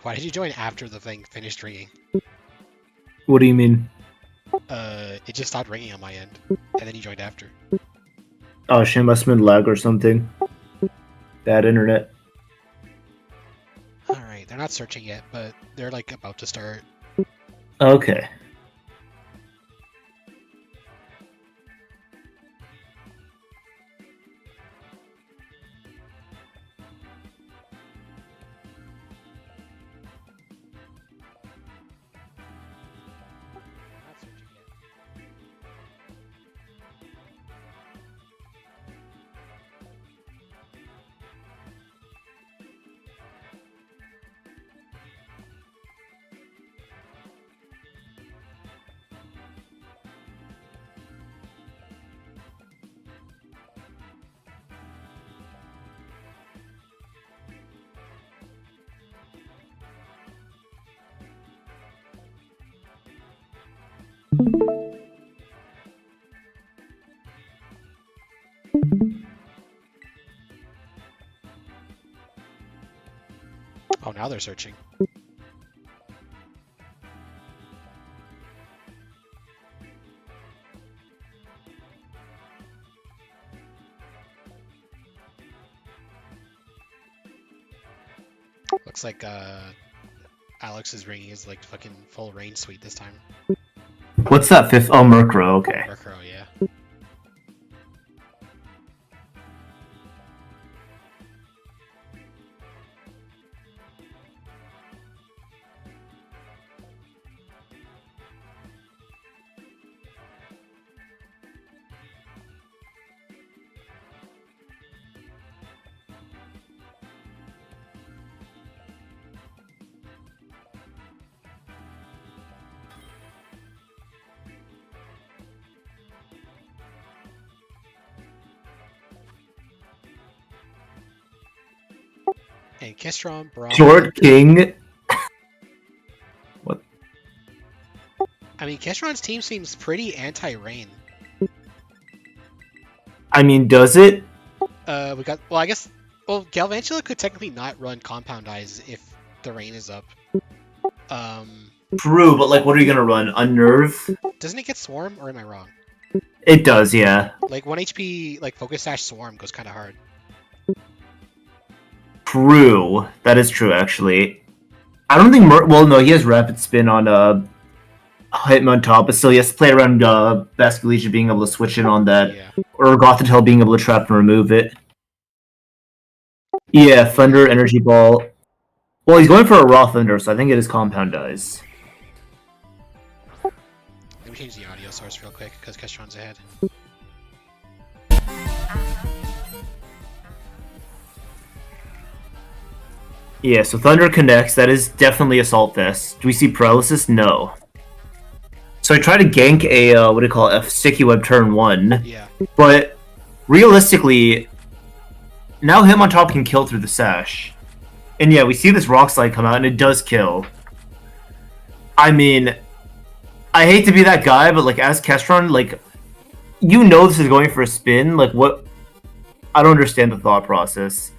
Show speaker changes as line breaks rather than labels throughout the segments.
Why did you join after the thing finished ringing?
What do you mean?
It just stopped ringing on my end, and then you joined after.
Oh, shit, must have been lag or something. Bad internet.
Alright, they're not searching yet, but they're like about to start.
Okay.
Not searching yet. Oh, now they're searching. Looks like Alex's ringing is like fucking full rain suite this time.
What's that fifth? Oh, Murkrow, okay.
Murkrow, yeah. And Kestron, Braum.
Short King. What?
I mean, Kestron's team seems pretty anti-rain.
I mean, does it?
We got. Well, I guess. Well, Galvantula could technically not run Compound Eyes if the rain is up.
True, but like, what are you gonna run? Unnerve?
Doesn't it get Swarm, or am I wrong?
It does, yeah.
Like 1 HP, like Focus Sash Swarm goes kind of hard.
True. That is true, actually. I don't think well, no, he has Rapid Spin on Hitmontop, but still he has to play around Basculegia being able to switch in on that.
Yeah.
Or Gothitelle being able to trap and remove it. Yeah, Thunder, Energy Ball. Well, he's going for a Raw Thunder, so I think it is Compound Eyes.
Let me change the audio source real quick, because Kestron's ahead.
Yeah, so Thunder connects. That is definitely Assault Vest. Do we see Paralysis? No. So I try to gank a, what do you call it, a Sticky Web turn 1.
Yeah.
But realistically, now Hitmontop can kill through the Sash. And yeah, we see this Rock Slide come out, and it does kill. I mean, I hate to be that guy, but like as Kestron, like, you know this is going for a spin. Like, what? I don't understand the thought process.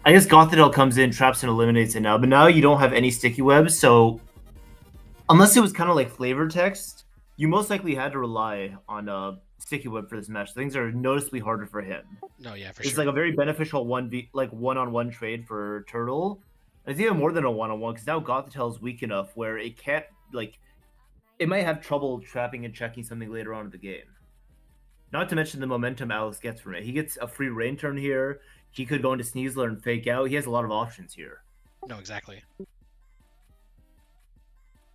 I guess Gothitelle comes in, traps and eliminates it now, but now you don't have any sticky webs, so unless it was kind of like flavor text, you most likely had to rely on sticky web for this match. Things are noticeably harder for him.
No, yeah, for
It's
sure.
like a very beneficial one-on-one trade for Turtle. It's even more than a one-on-one because now Gothitelle is weak enough where it can't it might have trouble trapping and checking something later on in the game. Not to mention the momentum Alex gets from it. He gets a free rain turn here. He could go into Sneasler and fake out. He has a lot of options here.
No, exactly.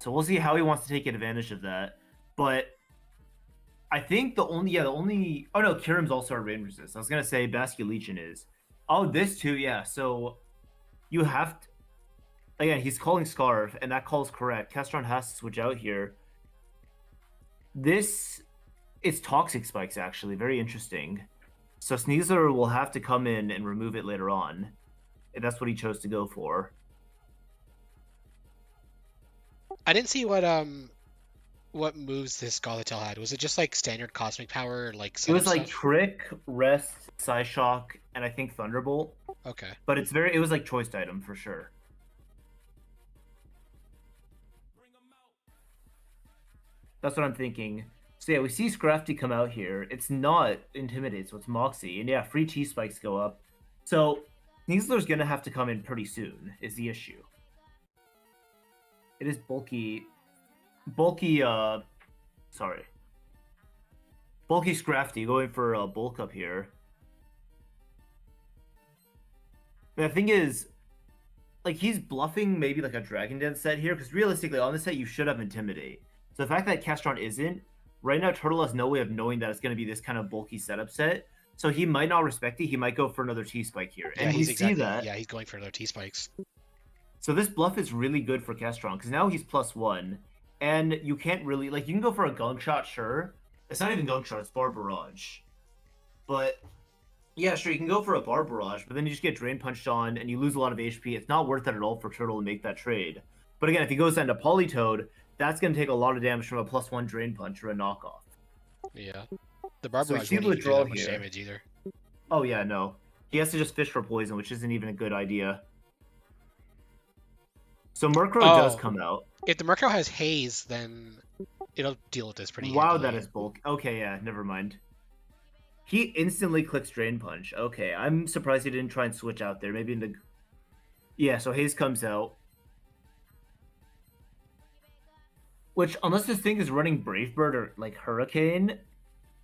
So we'll see how he wants to take advantage of that. But I think the only oh no, Kirim's also a rain resist. I was gonna say Basculegion is. Oh, this too, yeah. So you have to, again, he's calling Scarf, and that call's correct. Kestron has to switch out here. This is Toxic Spikes, actually. Very interesting. So Sneasler will have to come in and remove it later on. If that's what he chose to go for.
I didn't see what moves this Gothitelle had. Was it just like standard Cosmic Power, like
It was like
stuff?
Trick, Rest, Psyshock, and I think Thunderbolt.
Okay.
But it was like choice item for sure. That's what I'm thinking. So yeah, we see Scrafty come out here. It's not Intimidate, so it's Moxie. And yeah, free T spikes go up. So Sneasler's gonna have to come in pretty soon, is the issue. It is bulky sorry. Bulky Scrafty going for a bulk up here. The thing is, like, he's bluffing maybe like a Dragon Dance set here, because realistically on this set you should have Intimidate. So the fact that Kestron isn't, right now Turtle has no way of knowing that it's going to be this kind of bulky setup set. So he might not respect it. He might go for another T spike here.
Yeah,
And we
he's
see
exactly.
that.
Yeah, he's going for another T spikes.
So this bluff is really good for Kestron, because now he's +1. And you can't really, like, you can go for a gunk shot, sure. It's not even gunk shot, it's bar barrage. But yeah, sure, you can go for a bar barrage, but then you just get drain punched on and you lose a lot of HP. It's not worth it at all for Turtle to make that trade. But again, if he goes down to Polytoad, that's going to take a lot of damage from a +1 drain punch or a knockoff.
Yeah. The bar
So we
barrage
see
won't even do
withdrawal
that much
here.
damage either.
Oh yeah, no. He has to just fish for poison, which isn't even a good idea. So Murkrow does come out.
If the Murkrow has haze, then it'll deal with this pretty
Wow,
handily.
that is bulk. Okay, yeah, never mind. He instantly clicks Drain Punch. Okay, I'm surprised he didn't try and switch out there. Maybe in the... Yeah, so Haze comes out. Which, unless this thing is running Brave Bird or, like, Hurricane,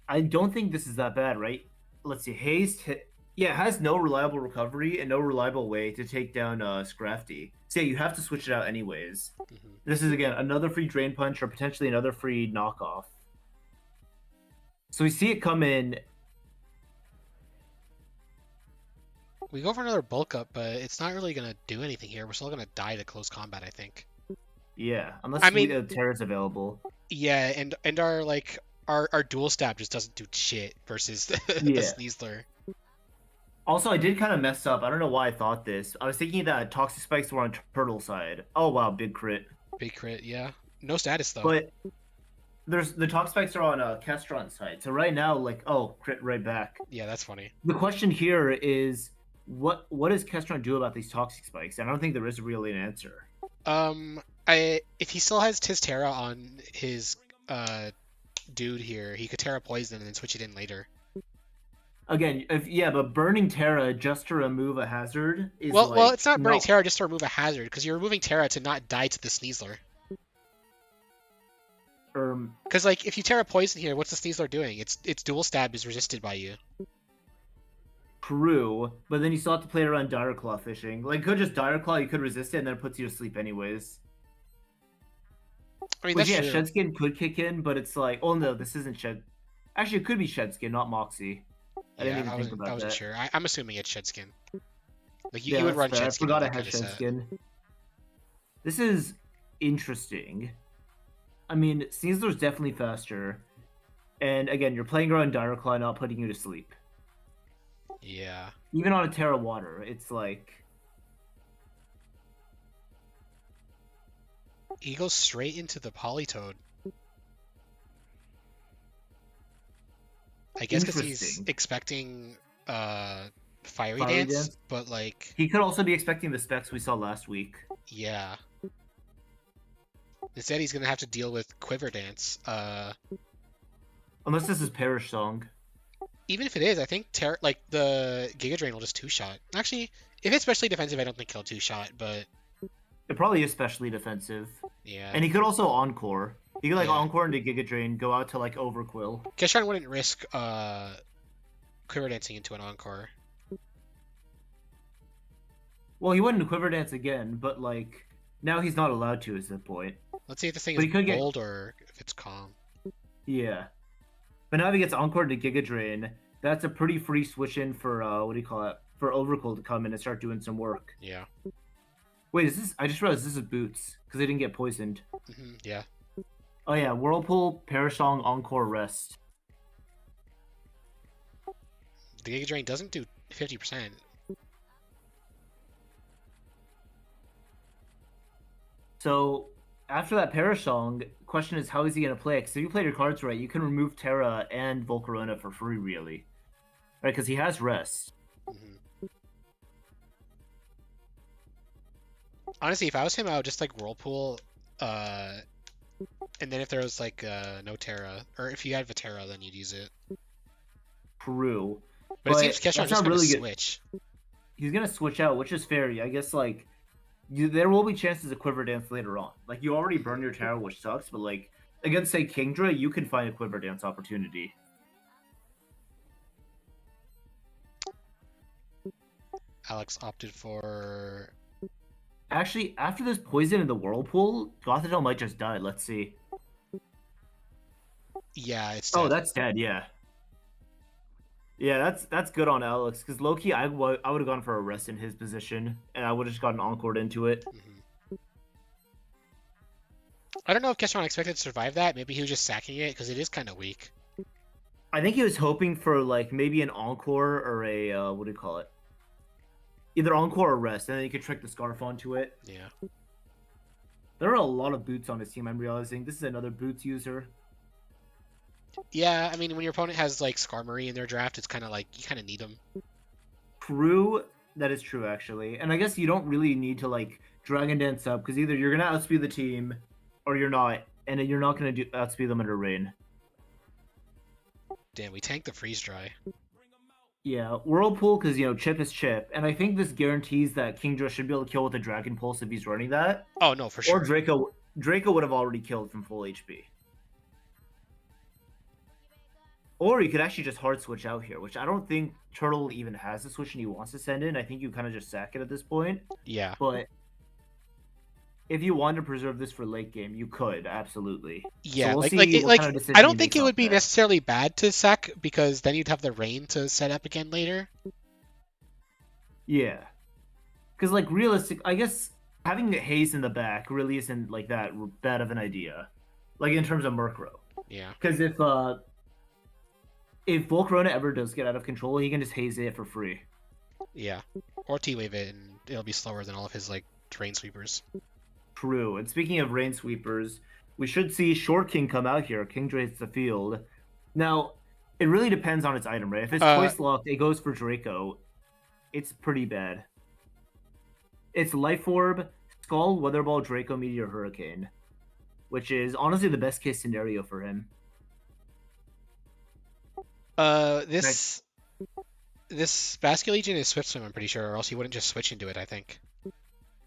I don't think this is that bad, right? Let's see, Haze... Yeah, it has no reliable recovery and no reliable way to take down Scrafty. So yeah, you have to switch it out anyways.
Mm-hmm.
This is, again, another free Drain Punch or potentially another free knockoff. So we see it come in.
We go for another bulk up, but it's not really going to do anything here. We're still going to die to close combat, I think.
Yeah, unless Terra's available.
Yeah, and our, like, our dual stab just doesn't do shit versus a Sneasler.
Also, I did kind of mess up. I don't know why I thought this. I was thinking that Toxic Spikes were on Turtle side. Oh, wow, big crit.
Big crit, yeah. No status, though.
But the Toxic Spikes are on Kestron side. So right now, like, oh, crit right back.
Yeah, that's funny.
The question here is, what does Kestron do about these Toxic Spikes? I don't think there is really an answer.
If he still has Tizterra on his dude here, he could Terra Poison and then switch it in later.
Again, but burning Terra just to remove a hazard is
well, it's not burning Terra just to remove a hazard, because you're removing Terra to not die to the Sneasler. Because like if you Terra Poison here, what's the Sneasler doing? Its dual stab is resisted by you.
True, but then you still have to play around Dire Claw fishing. Like, you could just Dire Claw, you could resist it, and then it puts you to sleep anyways.
I mean, that's true.
Shedskin could kick in, but it's like, oh no, this isn't Shed. Actually, it could be Shedskin, not Moxie. I didn't even think about that.
I wasn't sure. I'm assuming it's Shedskin. Like you
Yeah,
would run
fair.
Shedskin.
I forgot I had Shedskin. This is interesting. I mean, Sneasler's definitely faster. And again, you're playing around Dire Claw, not putting you to sleep.
Yeah.
Even on a Terra Water, it's like...
He goes straight into the Polytoad. I guess because he's expecting Fiery Dance, but like...
He could also be expecting the specs we saw last week.
Yeah. Instead, he's going to have to deal with Quiver Dance.
Unless this is Perish Song.
Even if it is, I think the Giga Drain will just two-shot. Actually, if it's specially defensive, I don't think he'll two-shot, but...
It probably is specially defensive.
Yeah.
And he could also Encore. He could Encore into Giga Drain, go out to like Overquill.
Kestron wouldn't risk Quiver Dancing into an Encore.
Well, he wouldn't Quiver Dance again, but like now he's not allowed to at this point.
Let's see if this thing is bold or if it's calm.
Yeah. But now if he gets Encore to Giga Drain, that's a pretty free switch in for for Overquill to come in and start doing some work.
Yeah.
Wait, is this? I just realized this is Boots because they didn't get poisoned.
Yeah.
Oh yeah, Whirlpool, Perish Song, Encore, Rest.
The Giga Drain doesn't do 50%.
So after that Perish Song, question is how is he gonna play it? Because if you play your cards right, you can remove Terra and Volcarona for free, really. Right? Because he has Rest.
Honestly, if I was him, I would just like Whirlpool And then if there was like no Terra, or if you had Vatera, then you'd use it.
True.
But it seems
But
Kestron's
that's
just
not
gonna
really good.
switch.
He's gonna switch out, which is fair. I guess like there will be chances of Quiver Dance later on. Like you already burn your tower, which sucks, but like against say Kingdra, you can find a Quiver Dance opportunity.
Alex opted for.
Actually, after this poison in the whirlpool, Gothitelle might just die. Let's see.
Yeah, it's
Oh,
dead.
that's dead. Yeah. Yeah, that's good on Alex because Loki, I would have gone for a rest in his position, and I would have just gotten encored into it.
I don't know if Kestron expected to survive that. Maybe he was just sacking it because it is kind of weak.
I think he was hoping for like maybe an encore or a what do you call it? Either encore or rest, and then you could trick the scarf onto it.
Yeah.
There are a lot of boots on his team. I'm realizing this is another boots user.
Yeah, I mean, when your opponent has like Skarmory in their draft, it's kind of like you kind of need them.
True, that is true actually, and I guess you don't really need to like Dragon Dance up because either you're gonna outspeed the team, or you're not, and you're not gonna outspeed them under rain.
Damn, we tanked the freeze dry.
Yeah, Whirlpool because Chip is Chip, and I think this guarantees that Kingdra should be able to kill with a Dragon Pulse if he's running that.
Oh no, for
Or
sure.
Draco would have already killed from full HP. Or you could actually just hard switch out here, which I don't think Turtle even has the switch and he wants to send in. I think you kind of just sack it at this point.
Yeah.
But if you want to preserve this for late game, you could absolutely.
Yeah,
so we'll
like
see
like it,
what
like
kind of decision
I
he
don't think
makes
it
off
would be
that.
necessarily bad to sack because then you'd have the rain to set up again later.
Yeah, because like realistic, I guess having the haze in the back really isn't like that bad of an idea, like in terms of Murkrow.
Yeah.
Because if Volcarona ever does get out of control, he can just haze it for free.
Yeah. Or T-Wave it and it'll be slower than all of his like terrain sweepers.
True. And speaking of rain sweepers, we should see Short King come out here. Kingdra hits the field. Now, it really depends on its item, right? If it's choice locked, it goes for Draco. It's pretty bad. It's Life Orb, Skull, Weather Ball, Draco, Meteor, Hurricane, which is honestly the best case scenario for him.
This Basket Legion is Swift Swim, I'm pretty sure, or else he wouldn't just switch into it, I think.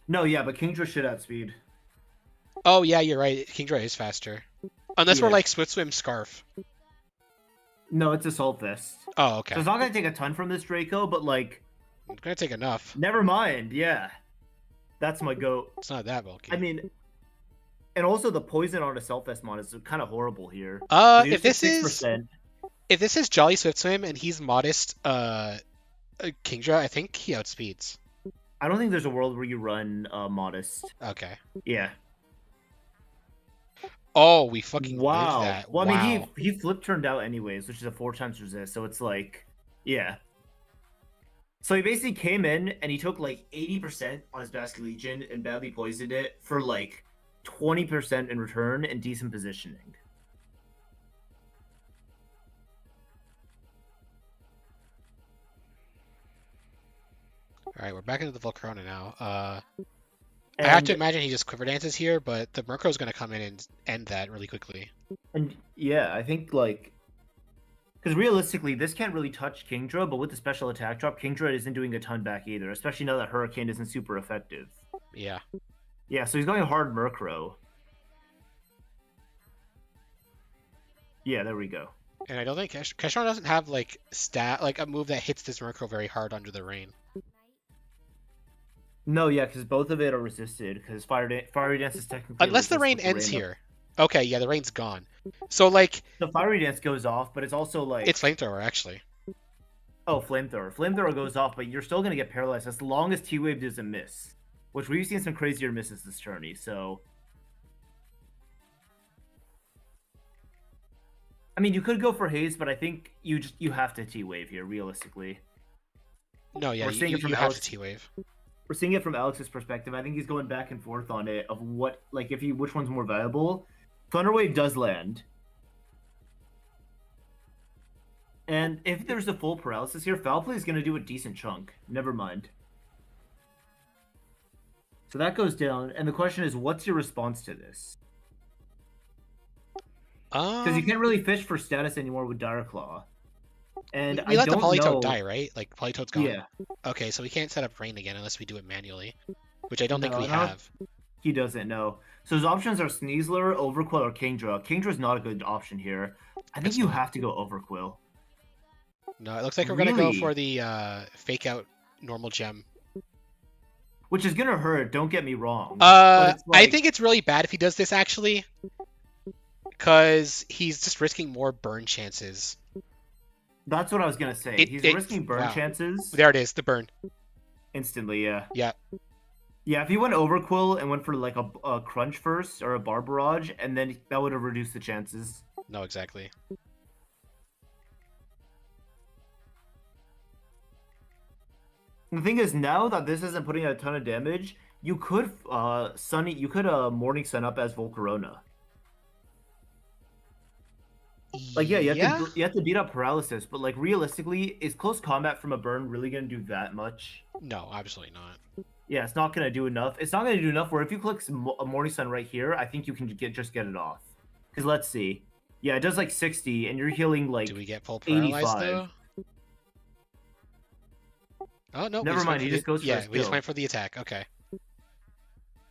No, yeah, but Kingdra should outspeed.
Oh yeah, you're right. Kingdra is faster. Unless we're
Yeah.
like Swift Swim Scarf.
No, it's Assault Vest.
Oh, okay.
So it's not gonna take a ton from this Draco, but like,
It's gonna take enough.
never mind. Yeah, that's my goat.
It's not that bulky.
I mean, and also the poison on a Self-Vest mod is kind of horrible here.
If this is
6%.
if this is Jolly Swift Swim and he's modest, Kingdra, I think he outspeeds.
I don't think there's a world where you run Modest.
Okay.
Yeah.
Oh, we fucking
Wow.
lived that.
Well, I mean,
Wow.
he flip turned out anyways, which is a 4x resist, so it's like, yeah. So he basically came in and he took like 80% on his Basket Legion and badly poisoned it for like 20% in return and decent positioning.
All right, we're back into the Volcarona now. I have to imagine he just Quiver Dances here, but the Murkrow's gonna come in and end that really quickly.
And yeah, I think like, because realistically, this can't really touch Kingdra, but with the special attack drop, Kingdra isn't doing a ton back either, especially now that Hurricane isn't super effective.
Yeah.
Yeah, so he's going hard Murkrow. Yeah, there we go.
And I don't think Kestron doesn't have like a move that hits this Murkrow very hard under the rain.
No, yeah, because both of it are resisted, because Fiery Dance is technically
Unless the rain ends here. Okay, yeah, the rain's gone. So like
the Fiery Dance goes off, but it's also like
it's Flamethrower actually.
Oh, Flamethrower. Flamethrower goes off, but you're still gonna get paralyzed as long as T-Wave doesn't miss. Which we've seen some crazier misses this journey, so I mean you could go for Haze, but I think you have to T-Wave here, realistically.
No, yeah,
We're seeing it from
you have
Alex.
to T-Wave.
We're seeing it from Alex's perspective. I think he's going back and forth on it of what like which one's more valuable. Thunderwave does land. And if there's a full paralysis here, Foul Play is going to do a decent chunk. Never mind. So that goes down, and the question is, what's your response to this? Because you can't
Um,
really fish for status anymore with Dire Claw. And
we
I
let the
don't
Polytoad
know.
die, right? Like Polytoad's gone.
Yeah.
Okay, so we can't set up rain again unless we do it manually, which I don't think
No,
we
no,
have.
he doesn't know. So his options are Sneasler, Overquill, or Kingdra. Kingdra's not a good option here. I think
It's
you
not.
have to go Overquill.
No, it looks like we're gonna go for
Really?
the fake out normal gem.
Which is gonna hurt, don't get me wrong. But it's
I
like
think it's really bad if he does this actually, because he's just risking more burn chances.
that's what I was gonna say.
It
He's
it
risking burn
wow.
chances
There it is, the burn.
instantly, yeah.
Yeah,
Yeah, if he went Overquill and went for like a Crunch first or a Bar Barrage, and then that would have reduced the chances.
no, exactly.
The thing is, now that this isn't putting out a ton of damage, you could Morning Sun up as Volcarona. Like, yeah,
Yeah.
you have to beat up paralysis, but like realistically, is close combat from a burn really gonna do that much?
No, absolutely not.
Yeah, it's not gonna do enough. It's not gonna do enough. Where if you click a Morning Sun right here, I think you can just get it off. Because let's see, yeah, it does like 60, and you're healing
Do
like
we get full paralyzed
85.
though? Oh no, we
Never
just went
mind,
for
he
the
just goes for
yeah,
his
we just
kill.
went for the attack. Okay.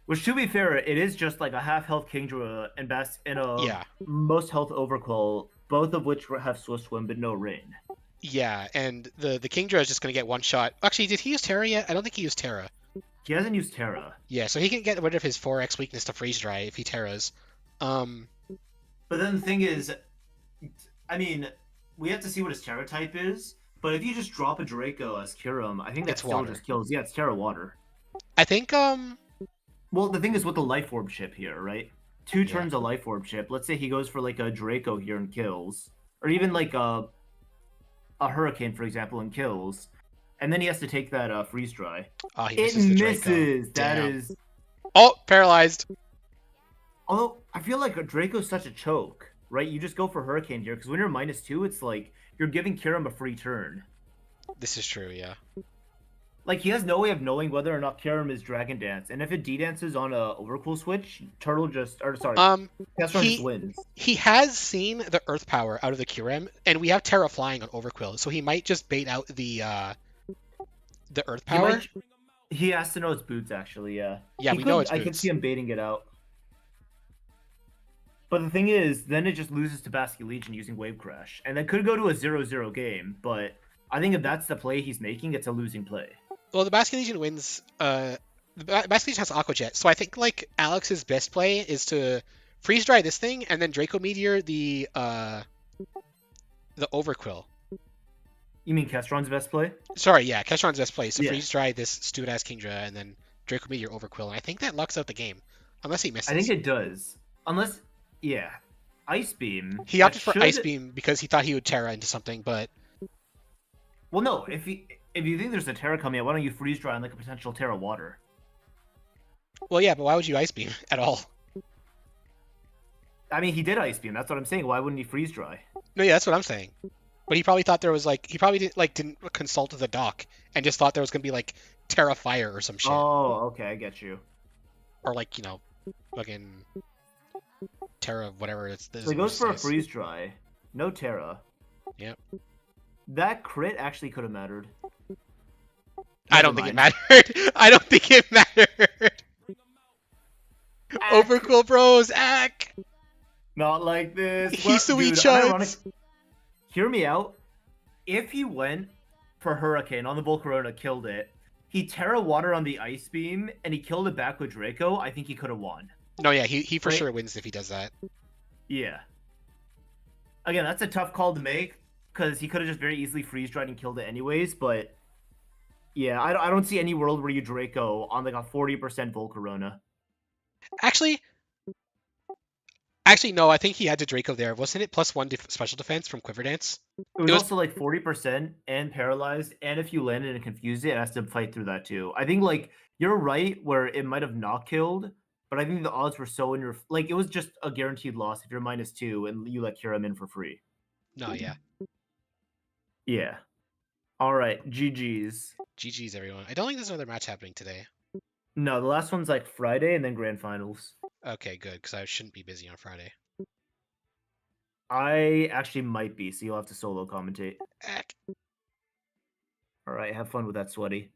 Which, to be fair, it is just like a half health Kingdra and best in a
Yeah.
most health Overquill, both of which have Swift Swim but no Rain.
Yeah, and the Kingdra is just gonna get one shot. Actually, did he use Terra yet? I don't think he used Terra.
He hasn't used Terra.
Yeah, so he can get rid of his 4x weakness to freeze dry if he Terras. Um,
But then the thing is, I mean, we have to see what his Terra type is. But if you just drop a Draco as Kyurem, I think that
it's
still
water.
just kills. Yeah, it's Terra Water.
I think
Well, the thing is with the Life Orb chip here, right? Two
yeah.
turns a Life Orb chip. Let's say he goes for like a Draco here and kills, or even like a Hurricane, for example, and kills, and then he has to take that freeze dry.
Oh, he
It
misses the Draco.
misses. That
Damn.
is.
Oh, paralyzed.
Although I feel like a Draco's such a choke, right? You just go for Hurricane here because when you're -2, it's like you're giving Kyurem a free turn.
This is true, yeah.
Like he has no way of knowing whether or not Kyurem is Dragon Dance, and if it D-dances on a Overcool switch, Turtle just or sorry,
Um,
Kestron just
he
wins.
he has seen the Earth Power out of the Kyurem, and we have Terra flying on Overquill, so he might just bait out the Earth
He
Power.
might. He has to know it's boots, actually. Yeah,
Yeah,
he
we know
could.
it's
I could see
boots.
him baiting it out. But the thing is, then it just loses to Basket Legion using Wave Crash, and that could go to a 0-0 game. But I think if that's the play he's making, it's a losing play.
Well, the Basket Legion wins. The Basket Legion has Aqua Jet, so I think like Alex's best play is to freeze dry this thing and then Draco Meteor the Overquill.
You mean Kestron's best play?
Sorry, yeah, Kestron's best play. So
Yeah,
freeze dry this stupid ass Kingdra and then Draco Meteor Overquill, and I think that lucks out the game, unless he
I think
misses.
it does. Unless, yeah, Ice Beam.
He
That
opted for Ice
should.
Beam because he thought he would Terra into something, but
Well, no. If you think there's a Terra coming out, why don't you freeze dry on like a potential Terra Water?
well, yeah, but why would you Ice Beam at all?
I mean, he did Ice Beam. That's what I'm saying. Why wouldn't he freeze dry?
No, yeah, that's what I'm saying. But he probably thought there was like he probably didn't consult the doc and just thought there was gonna be like Terra Fire or some shit,
Oh, okay, I get you.
or like fucking Terra whatever
So he goes for a freeze dry. No Terra.
Yep.
That crit actually could have mattered.
I
Never
don't think it
mind.
mattered. I don't think it mattered.
Ack.
Overquill Bros, ack.
Not like this.
Hisui
Dude, unironic.
chuds.
Hear me out. If he went for Hurricane on the Volcarona, killed it, he Terra Water on the Ice Beam, and he killed it back with Draco, I think he could have won.
No, yeah, he for
Right?
sure wins if he does that.
Yeah. Again, that's a tough call to make, because he could have just very easily freeze-dried and killed it anyways, but yeah, I don't see any world where you Draco on like a 40% Volcarona.
Actually, actually, no. I think he had to Draco there. Wasn't it +1 special defense from Quiver Dance?
It was
It was.
also like 40% and paralyzed, and if you landed and confused it, it has to fight through that too. I think like you're right where it might have not killed, but I think the odds were so in your like it was just a guaranteed loss if you're -2 and you let Kira in for free.
No, yeah.
Yeah. All right, GG's.
GG's everyone. I don't think there's another match happening today.
No, the last one's like Friday and then grand finals.
Okay, good, because I shouldn't be busy on Friday.
I actually might be, so you'll have to solo commentate.
Heck.
All right, have fun with that, sweaty.